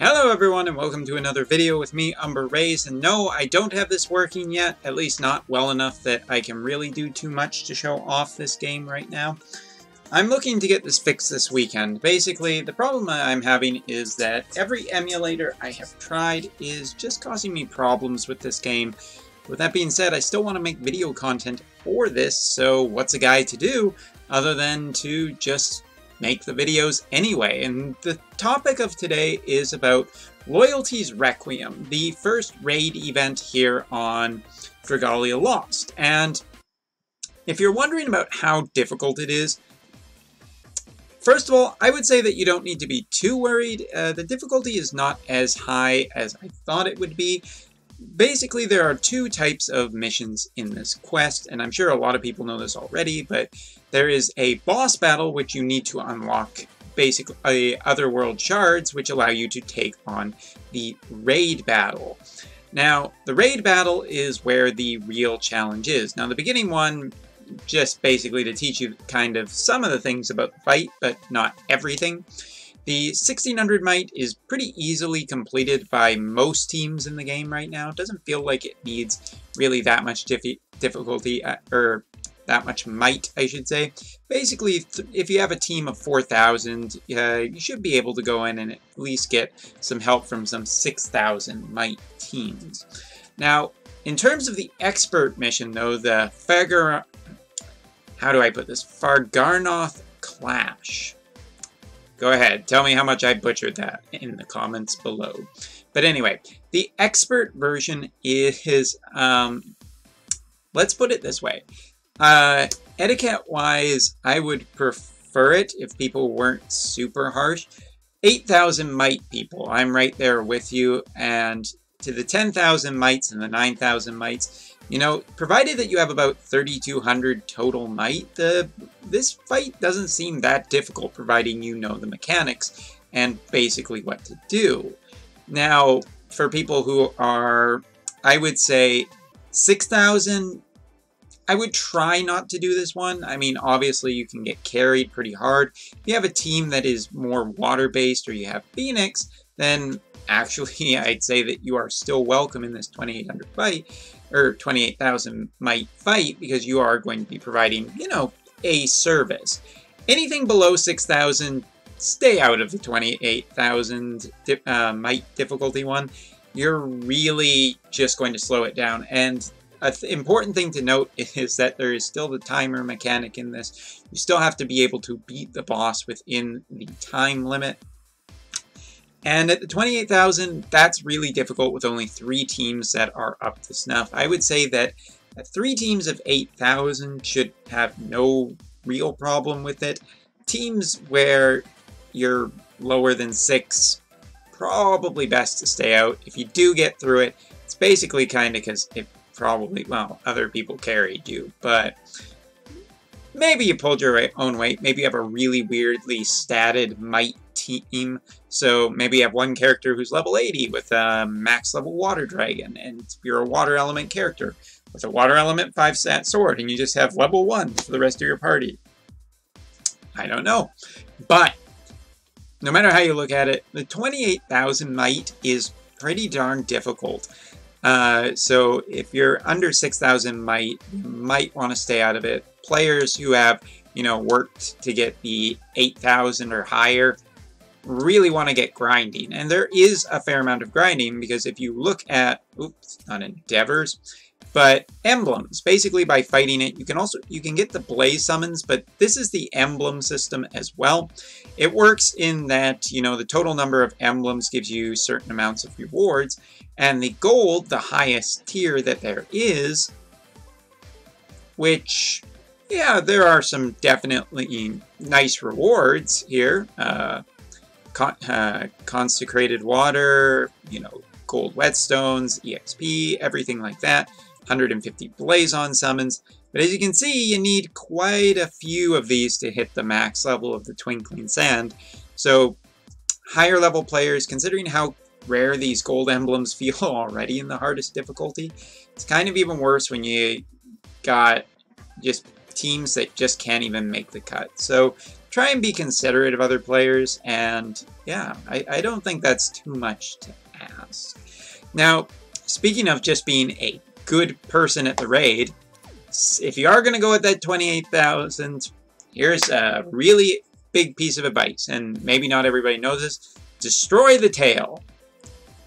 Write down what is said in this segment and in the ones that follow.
Hello everyone and welcome to another video with me, Umber Rays, and no, I don't have this working yet, at least not well enough that I can really do too much to show off this game right now. I'm looking to get this fixed this weekend. Basically, the problem I'm having is that every emulator I have tried is just causing me problems with this game. With that being said, I still want to make video content for this, so what's a guy to do other than to just make the videos anyway? And the topic of today is about Loyalty's Requiem, the first raid event here on Dragalia Lost. And if you're wondering about how difficult it is, first of all, I would say that you don't need to be too worried. The difficulty is not as high as I thought it would be. Basically, there are two types of missions in this quest, and I'm sure a lot of people know this already, but there is a boss battle which you need to unlock basically otherworld shards which allow you to take on the raid battle. Now, the raid battle is where the real challenge is. Now, the beginning one, just basically to teach you kind of some of the things about the fight, but not everything. The 1600 might is pretty easily completed by most teams in the game right now. It doesn't feel like it needs really that much difficulty, or that much might, I should say. Basically, if you have a team of 4,000, you should be able to go in and at least get some help from some 6,000 might teams. Now, in terms of the expert mission, though, the Fargarnoth Clash. Go ahead, tell me how much I butchered that in the comments below. But anyway, the expert version is, let's put it this way. Etiquette-wise, I would prefer it if people weren't super harsh. 8,000 might people, I'm right there with you, and to the 10,000 mites and the 9,000 mites, you know, provided that you have about 3,200 total might, this fight doesn't seem that difficult, providing you know the mechanics and basically what to do. Now, for people who are, I would say, 6,000, I would try not to do this one. I mean, obviously you can get carried pretty hard. If you have a team that is more water-based or you have Phoenix, then actually I'd say that you are still welcome in this 2,800 fight, or 28,000 might fight, because you are going to be providing, you know, a service. Anything below 6,000, stay out of the 28,000 might difficulty one. You're really just going to slow it down. And an important thing to note is that there is still the timer mechanic in this. You still have to be able to beat the boss within the time limit. And at the 28,000, that's really difficult with only 3 teams that are up to snuff. I would say that 3 teams of 8,000 should have no real problem with it. Teams where you're lower than 6, probably best to stay out. If you do get through it, it's basically kind of because it probably, well, other people carried you, but maybe you pulled your own weight. Maybe you have a really weirdly statted might team. So maybe you have one character who's level 80 with a max level water dragon, and you're a water element character with a water element 5-stat sword, and you just have level 1 for the rest of your party. I don't know. But no matter how you look at it, the 28,000 might is pretty darn difficult. So if you're under 6,000 might, you might want to stay out of it. Players who have, you know, worked to get the 8,000 or higher really want to get grinding. And there is a fair amount of grinding, because if you look at, oops, not endeavors, but emblems, basically by fighting it, you can get the blaze summons, but this is the emblem system as well. It works in that, you know, the total number of emblems gives you certain amounts of rewards, and the gold, the highest tier that there is, which, yeah, there are some definitely nice rewards here. Consecrated water, you know, gold whetstones, EXP, everything like that. 150 Blazon summons. But as you can see, you need quite a few of these to hit the max level of the Twinkling Sand. So higher level players, considering how rare these gold emblems feel already in the hardest difficulty, it's kind of even worse when you got just teams that just can't even make the cut. So try and be considerate of other players, and yeah, I don't think that's too much to ask. Now, speaking of just being a good person at the raid, if you are going to go with that 28,000, here's a really big piece of advice, and maybe not everybody knows this. Destroy the tail.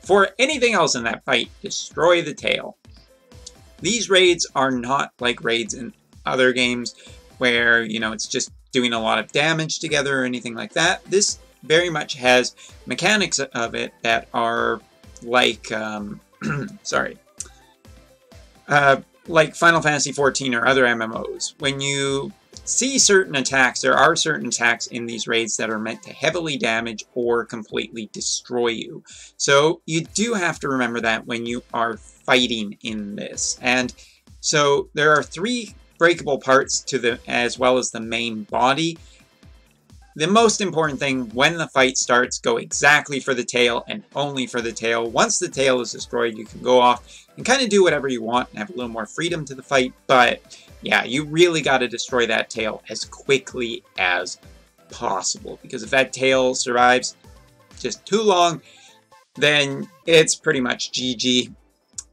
For anything else in that fight, destroy the tail. These raids are not like raids in other games where, you know, it's just doing a lot of damage together or anything like that. This very much has mechanics of it that are like, like Final Fantasy XIV or other MMOs. When you see certain attacks, there are certain attacks in these raids that are meant to heavily damage or completely destroy you. So you do have to remember that when you are fighting in this. And so there are 3 breakable parts to the, as well as the main body. The most important thing when the fight starts, go exactly for the tail and only for the tail. Once the tail is destroyed, you can go off and kind of do whatever you want and have a little more freedom to the fight. But yeah, you really got to destroy that tail as quickly as possible, because if that tail survives just too long, then it's pretty much GG,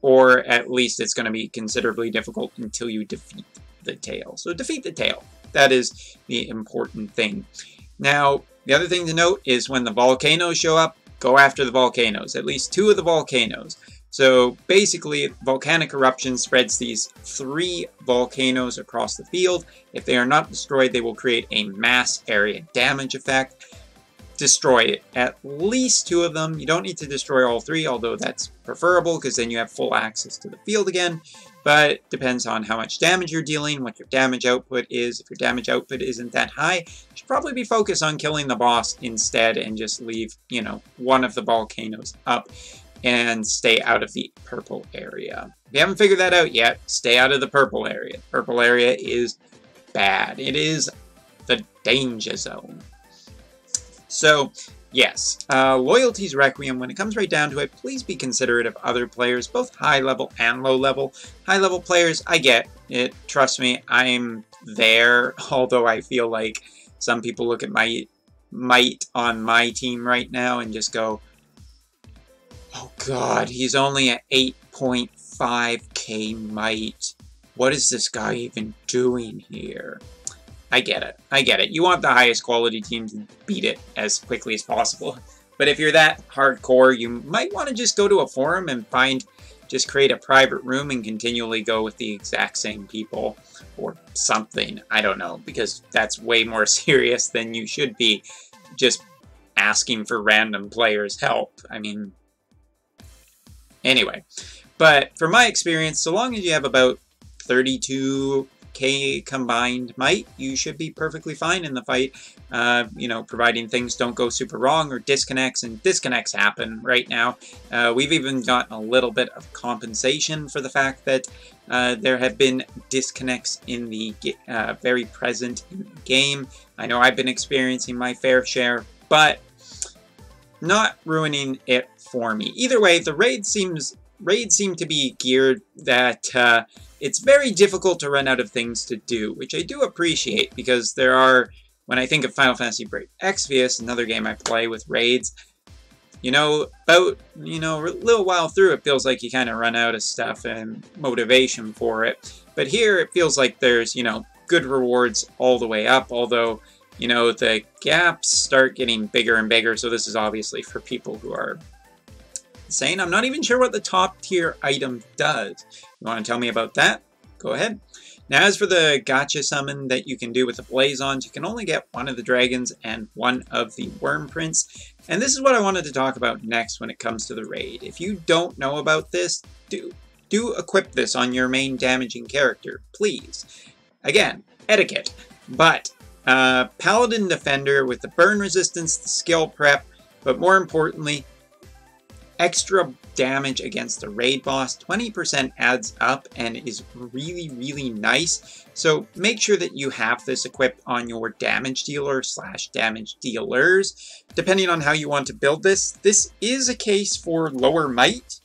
or at least it's going to be considerably difficult until you defeat the tail. So defeat the tail. That is the important thing. Now, the other thing to note is when the volcanoes show up, go after the volcanoes, at least 2 of the volcanoes. So basically, volcanic eruption spreads these 3 volcanoes across the field. If they are not destroyed, they will create a mass area damage effect. Destroy at least 2 of them. You don't need to destroy all 3, although that's preferable because then you have full access to the field again. But it depends on how much damage you're dealing, what your damage output is. If your damage output isn't that high, you should probably be focused on killing the boss instead and just leave, you know, one of the volcanoes up and stay out of the purple area. If you haven't figured that out yet, stay out of the purple area. The purple area is bad. It is the danger zone. So, yes, Loyalty's Requiem, when it comes right down to it, please be considerate of other players, both high-level and low-level. High-level players, I get it. Trust me, I'm there, although I feel like some people look at my might on my team right now and just go, oh god, he's only at 8.5k might. What is this guy even doing here? I get it. I get it. You want the highest quality team to beat it as quickly as possible. But if you're that hardcore, you might want to just go to a forum and just create a private room and continually go with the exact same people or something. I don't know, because that's way more serious than you should be just asking for random players' help. I mean, anyway. But from my experience, so long as you have about 32k combined might, you should be perfectly fine in the fight, you know, providing things don't go super wrong or disconnects, and disconnects happen right now. We've even gotten a little bit of compensation for the fact that there have been disconnects in the very present in the game. I know I've been experiencing my fair share, but not ruining it for me. Either way, the raids seem to be geared that it's very difficult to run out of things to do, which I do appreciate, because there are, when I think of Final Fantasy Brave Exvius, another game I play with raids, you know, about, you know, a little while through it feels like you kind of run out of stuff and motivation for it. But here it feels like there's, you know, good rewards all the way up, although, you know, the gaps start getting bigger and bigger, so this is obviously for people who are insane. I'm not even sure what the top tier item does. You want to tell me about that? Go ahead. Now, as for the gacha summon that you can do with the Blazons, you can only get one of the dragons and one of the worm prints. And this is what I wanted to talk about next when it comes to the raid. If you don't know about this, do equip this on your main damaging character, please. Again, etiquette. But Paladin Defender with the burn resistance, the skill prep, but more importantly, extra damage against the raid boss. 20% adds up and is really, really nice. So make sure that you have this equipped on your damage dealer / damage dealers. Depending on how you want to build this, this is a case for lower might.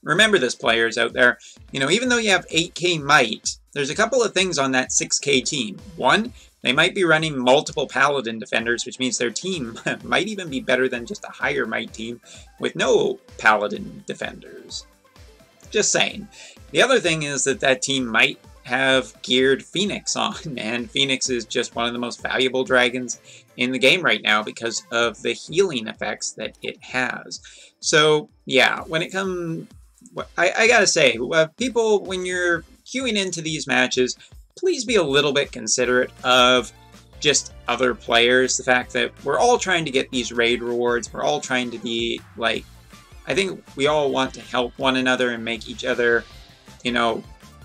Remember this, players out there, you know, even though you have 8k might, there's a couple of things on that 6k team. One, They might be running multiple Paladin Defenders, which means their team might even be better than just a higher might team with no Paladin Defenders. Just saying. The other thing is that that team might have geared Phoenix on, and Phoenix is just one of the most valuable dragons in the game right now because of the healing effects that it has. So, yeah, when it comes... I gotta say, people, when you're queuing into these matches, please be a little bit considerate of just other players. The fact that we're all trying to get these raid rewards, we're all trying to be, like... I think we all want to help one another and make each other, you know,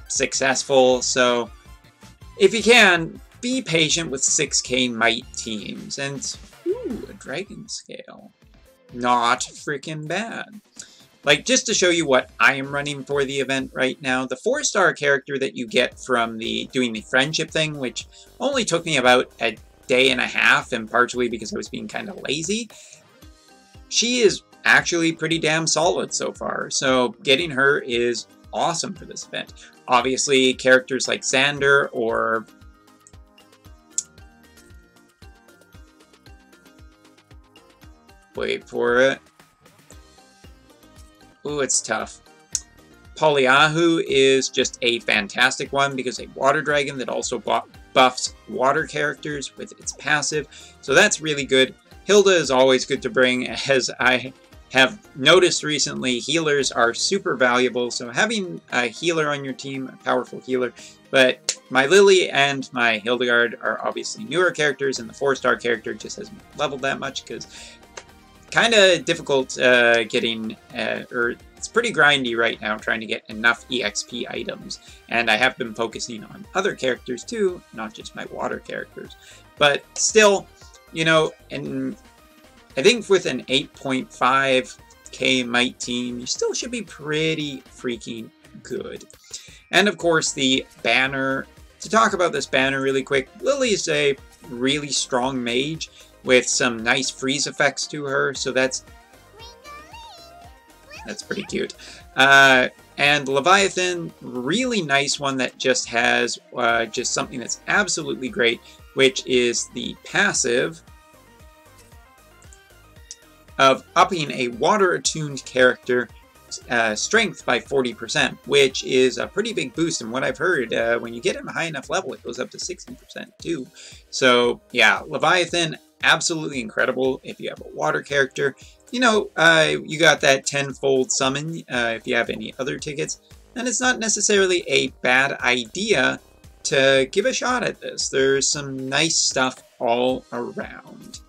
successful. So, if you can, be patient with 6k might teams. And, ooh, a dragon scale. Not freaking bad. Like, just to show you what I am running for the event right now, the 4-star character that you get from doing the friendship thing, which only took me about a day and a half, and partially because I was being kind of lazy, she is actually pretty damn solid so far. So getting her is awesome for this event. Obviously, characters like Xander or... wait for it. Ooh, it's tough. Polyahu is just a fantastic one because a water dragon that also buffs water characters with its passive. So that's really good. Hilda is always good to bring, as I have noticed recently, healers are super valuable. So having a healer on your team, a powerful healer, but my Lily and my Hildegard are obviously newer characters, and the 4-star character just hasn't leveled that much because kind of difficult getting, or it's pretty grindy right now trying to get enough EXP items. And I have been focusing on other characters too, not just my water characters. But still, you know, and I think with an 8.5k might team, you still should be pretty freaking good. And of course, the banner. To talk about this banner really quick, Lily is a really strong mage with some nice freeze effects to her, so that's pretty cute. And Leviathan, really nice one that just has just something that's absolutely great, which is the passive of upping a water-attuned character strength by 40%, which is a pretty big boost. And what I've heard, when you get him a high enough level, it goes up to 60% too. So yeah, Leviathan, absolutely incredible if you have a water character. You know, you got that 10-fold summon if you have any other tickets. And it's not necessarily a bad idea to give a shot at this. There's some nice stuff all around.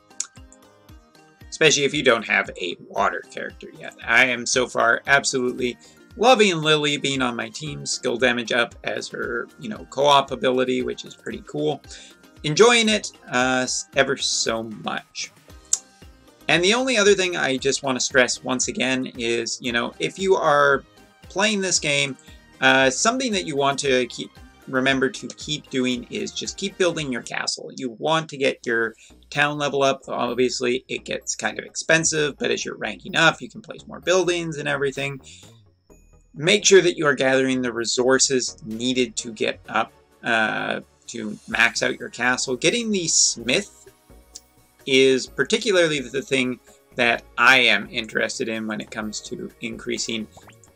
Especially if you don't have a water character yet. I am so far absolutely loving Lily being on my team. Skill damage up as her, you know, co-op ability, which is pretty cool. Enjoying it ever so much. And the only other thing I just want to stress once again is, you know, if you are playing this game, something that you want to remember to keep doing is just keep building your castle. You want to get your town level up. Obviously, it gets kind of expensive, but as you're ranking up, you can place more buildings and everything. Make sure that you are gathering the resources needed to get up to max out your castle. Getting the smith is particularly the thing that I am interested in when it comes to increasing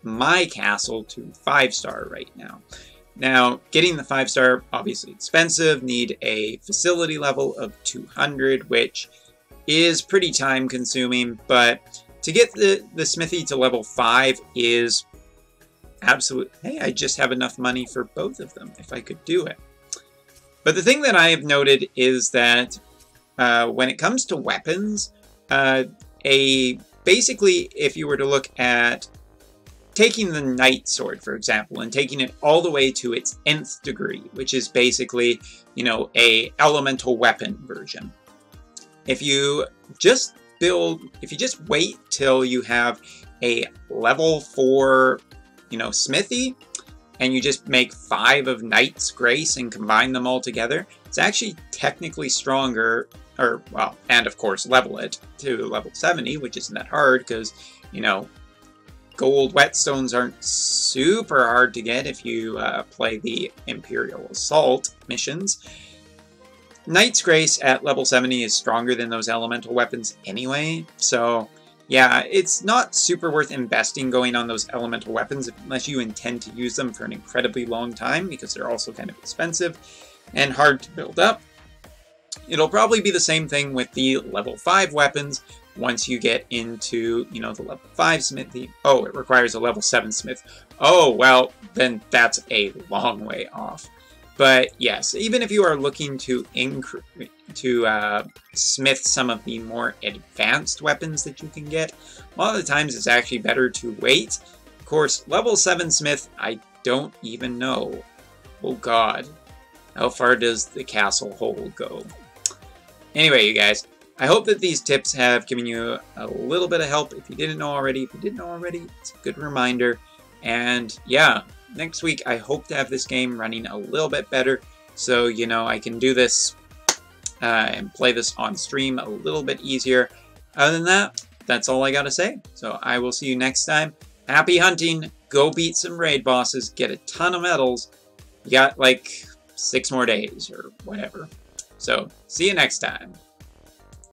my castle to 5-star right now. Now, getting the 5-star, obviously expensive, need a facility level of 200, which is pretty time consuming, but to get the smithy to level 5 is absolute. Hey, I just have enough money for both of them if I could do it. But the thing that I have noted is that when it comes to weapons, basically, if you were to look at taking the Knight Sword, for example, and taking it all the way to its nth degree, which is basically, you know, a elemental weapon version. If you just wait till you have a level 4, you know, smithy, and you just make 5 of Knight's Grace and combine them all together, it's actually technically stronger, or, well, and of course level it to level 70, which isn't that hard, because, you know, gold whetstones aren't super hard to get if you play the Imperial Assault missions. Knight's Grace at level 70 is stronger than those elemental weapons anyway, so yeah, it's not super worth investing going on those elemental weapons unless you intend to use them for an incredibly long time, because they're also kind of expensive and hard to build up. It'll probably be the same thing with the level 5 weapons once you get into, you know, the level 5 smithy. Oh, it requires a level 7 smith. Oh, well, then that's a long way off. But yes, even if you are looking to smith some of the more advanced weapons that you can get, a lot of the times it's actually better to wait. Of course, level 7 smith, I don't even know. Oh god, how far does the castle hole go? Anyway, you guys, I hope that these tips have given you a little bit of help. If you didn't know already, it's a good reminder. And yeah, next week I hope to have this game running a little bit better, so, you know, I can do this and play this on stream a little bit easier. Other than that, that's all I gotta say. So I will see you next time. Happy hunting, go beat some raid bosses, get a ton of medals. You got like 6 more days or whatever. So see you next time.